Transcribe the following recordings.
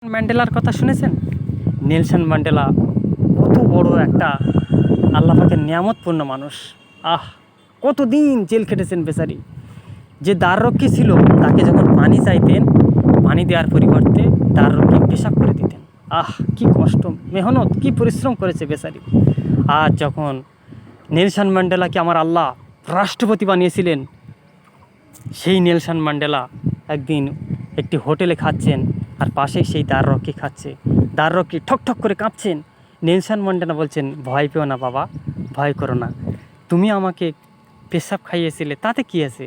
ম্যান্ডেলার কথা শুনেছেন? নেলসন ম্যান্ডেলা কত বড় একটা আল্লাহ পাকের নিয়ামতপূর্ণ মানুষ। আহ, কতদিন জেল খেটেছেন বেচারি। যে দ্বাররক্ষী ছিল, তাকে যখন পানি চাইতেন, পানি দেওয়ার পরিবর্তে দ্বাররক্ষী পেশাব করে দিতেন। আহ, কি কষ্ট, মেহনত, কি পরিশ্রম করেছে বেচারি। আজ যখন নেলসন ম্যান্ডেলাকে আমার আল্লাহ রাষ্ট্রপতি বানিয়েছিলেন, সেই নেলসন ম্যান্ডেলা একদিন একটি হোটেলে খাচ্ছেন, আর পাশেই সেই দ্বাররক্ষী খাচ্ছে। দ্বাররক্ষী ঠক ঠক করে কাঁপছেন। নেলসন ম্যান্ডেলা বলছেন, ভয় পেও না বাবা, ভয় করো না, তুমি আমাকে পেশাব খাইয়েছিলে, তাতে কী আছে?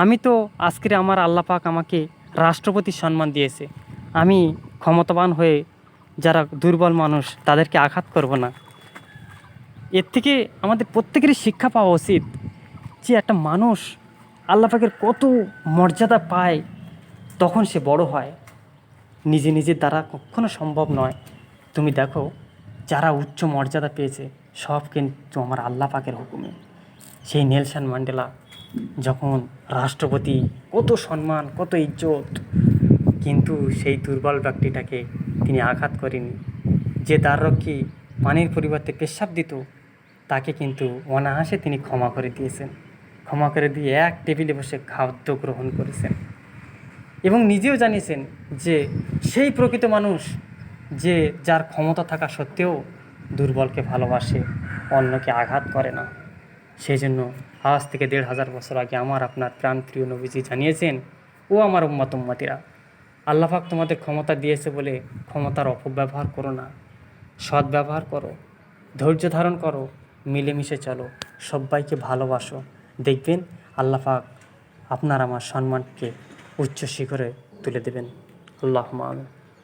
আমি তো আজকের আমার আল্লাহ পাক আমাকে রাষ্ট্রপতির সম্মান দিয়েছে। আমি ক্ষমতাবান হয়ে যারা দুর্বল মানুষ তাদেরকে আঘাত করব না। এর থেকে আমাদের প্রত্যেকেরই শিক্ষা পাওয়া উচিত যে একটা মানুষ আল্লাহ পাকের কত মর্যাদা পায়, তখন সে বড় হয়। নিজে নিজের দ্বারা কখনো সম্ভব নয়। তুমি দেখো, যারা উচ্চ মর্যাদা পেয়েছে সব কিন্তু আমার আল্লাহ পাকের হুকুমে। সেই নেলসন ম্যান্ডেলা যখন রাষ্ট্রপতি, কত সম্মান, কত ইজ্জত, কিন্তু সেই দুর্বল ব্যক্তিটাকে তিনি আঘাত করেনি। যে দ্বাররক্ষী পানির পরিবর্তে পেশাব দিত, তাকে কিন্তু অনায়াসে তিনি ক্ষমা করে দিয়েছেন। ক্ষমা করে দিয়ে এক টেবিলে বসে খাদ্য গ্রহণ করেছেন এবং নিজেও জানিয়েছেন যে সেই প্রকৃত মানুষ যে যার ক্ষমতা থাকা সত্ত্বেও দুর্বলকে ভালোবাসে, অন্যকে আঘাত করে না। সেই জন্য আজ থেকে ১৫০০ বছর আগে আমার আপনার প্রাণপ্রিয় নবীজি জানিয়েছেন, ও আমার উম্মত উম্মতিরা, আল্লাহ পাক তোমাদের ক্ষমতা দিয়েছে বলে ক্ষমতার অপব্যবহার করো না, সদ্ব্যবহার করো, ধৈর্য ধারণ করো, মিলেমিশে চলো, সবাইকে ভালোবাসো। দেখবেন আল্লাহ পাক আপনার আমার সম্মানকে উচ্চ শিখরে তুলে দেবেন। আল্লাহুম্মা আমিন।